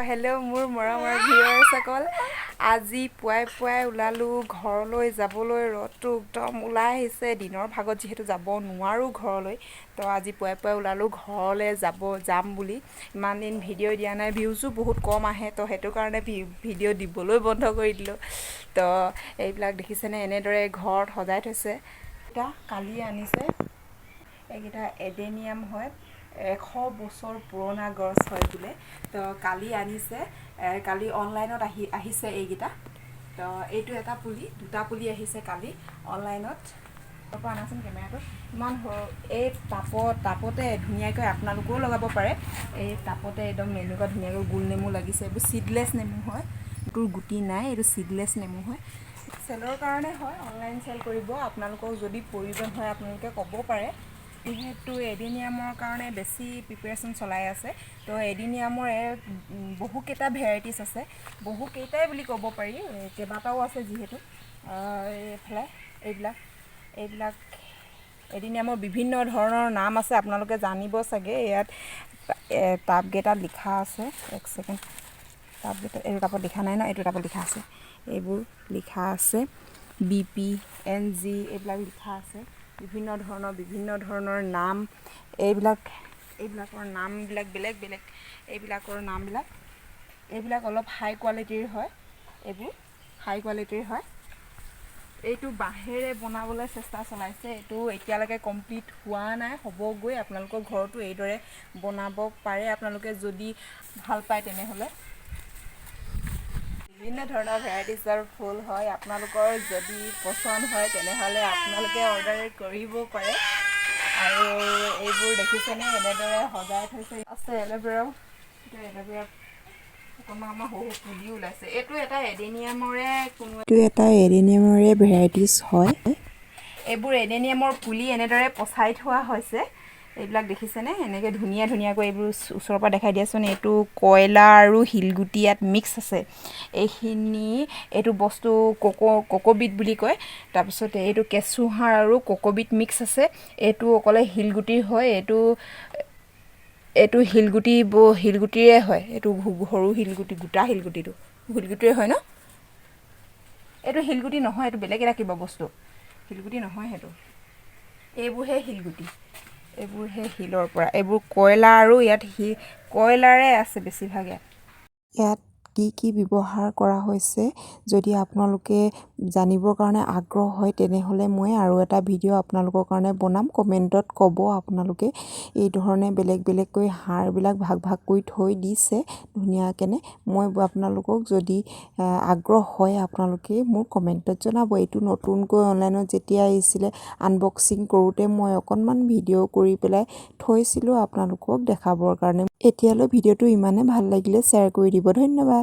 hello' মোৰ মৰমৰ ভিউৱাৰসকল আজি পুৱাই ওলালোঁ ঘৰলৈ যাবলৈ ৰ'দটো একদম ওলাই আহিছে দিনৰ ভাগত যিহেতু যাব নোৱাৰোঁ ঘৰলৈ তো আজি পুৱাই ওলালোঁ ঘৰলৈ যাম বুলি ইমান দিন ভিডিঅ' দিয়া নাই ভিউজো বহুত কম আহে তো সেইটো কাৰণে ভিডিঅ' দিবলৈ বন্ধ কৰি দিলোঁ তো এইবিলাক দেখিছেনে এনেদৰে ঘৰত সজাই থৈছে এটা কালি আনিছে এইকেইটা এডেনিয়াম হয় 100 বছৰ পুৰণা গছ হয় বোলে তো কালি আনিছে কালি অনলাইনত আহিছে এইকেইটা তো এইটো এটা পুলি দুটা পুলি আহিছে কালি অনলাইনত পৰা আনাচোন কেমেৰাটো ইমান এই টাপতে ধুনীয়াকৈ আপোনালোকেও লগাব পাৰে এই টাপতে একদম এনেকুৱা ধুনীয়াকৈ গোল নেমু লাগিছে এইবোৰ চিডলেছ নেমু হয় এইটোৰ গুটি নাই এইটো চিডলেছ নেমু হয় চেলৰ কাৰণে হয় অনলাইন চেল কৰিব আপোনালোকক যদি প্ৰয়োজন হয় আপোনালোকে ক'ব পাৰে যিহেতু এডিনিয়ামৰ কাৰণে বেছি প্ৰিপাৰেশ্যন চলাই আছে তো এডিনিয়ামৰ বহুকেইটা ভেৰাইটিছ আছে বহুকেইটাই বুলি ক'ব পাৰি কেইবাটাও আছে যিহেতু এইফালে এইবিলাক এডিনিয়ামৰ বিভিন্ন ধৰণৰ নাম আছে আপোনালোকে জানিব চাগে ইয়াত টাবকেইটাত লিখা আছে এক ছেকেণ্ড টাবকেইটা এইটো টাবত লিখা নাই ন এইটো টাবত লিখা আছে এইবোৰ লিখা আছে BPNG এইবিলাক লিখা আছে বিভিন্ন ধৰণৰ নাম এইবিলাকৰ নামবিলাক বেলেগ এইবিলাক অলপ হাই কোৱালিটিৰ হয় এইটো বাঁহেৰে বনাবলৈ চেষ্টা চলাইছে এইটো এতিয়ালৈকে কমপ্লিট হোৱা নাই হ'বগৈ আপোনালোকৰ ঘৰতো এইদৰে বনাব পাৰে আপোনালোকে যদি ভাল পায় তেনেহ'লে বিভিন্ন ধৰণৰ ভেৰাইটিছৰ ফুল হয় আপোনালোকৰ যদি পচন্দ হয় তেনেহ'লে আপোনালোকে অৰ্ডাৰ কৰিব পাৰে আৰু এইবোৰ দেখিছেনে এনেদৰে সজাই থৈছে আছে এল'ভেৰা পুলি ওলাইছে এইটো এটা এডেনিয়ামৰে ভেৰাইটিছ হয় এইবোৰ এডেনিয়ামৰ পুলি এনেদৰে পচাই থোৱা হৈছে এইবিলাক দেখিছেনে এনেকৈ ধুনীয়াকৈ এইবোৰ ওচৰৰ পৰা দেখাই দিয়াচোন এইটো কয়লা আৰু শিলগুটি ইয়াত মিক্স আছে এইটো বস্তু কক'বিট বুলি কয় তাৰপিছত এইটো কেঁচুসাৰ আৰু কক'বিট মিক্স আছে এইটো অকলে শিলগুটিৰ হয় এইটো শিলগুটিৰে হয় এইটো সৰু শিলগুটি গোটা শিলগুটিৰে হয় ন এইটো শিলগুটি নহয় এইটো বেলেগ এটা কিবা বস্তু শিলগুটি নহয় সেইটো এইবোৰহে শিলগুটি এইবোৰহে শিলৰ পৰা এইবোৰ কয়লা আৰু ইয়াত কয়লাৰে আছে বেছিভাগ ইয়াত কি ব্যৱহাৰ কৰা হৈছে যদি আপোনালোকে জানিবৰ কাৰণে আগ্ৰহ হয় তেনেহ'লে মই আৰু এটা ভিডিঅ' আপোনালোকৰ কাৰণে বনাম কমেণ্টত ক'ব আপোনালোকে এই ধৰণে বেলেগকৈ হাড়বিলাক ভাগ কৰি থৈ দিছে ধুনীয়াকৈ মই আপোনালোকক যদি আগ্ৰহ হয় আপোনালোকে মোক কমেণ্টত জনাব এইটো নতুনকৈ অনলাইনত যেতিয়া আহিছিলে আনবক্সিং কৰোঁতে মই অকণমান ভিডিঅ' কৰি পেলাই থৈছিলোঁ আপোনালোকক দেখাবৰ কাৰণে এতিয়ালৈ ভিডিঅ'টো ইমানে ভাল লাগিলে শ্বেয়াৰ কৰি দিব ধন্যবাদ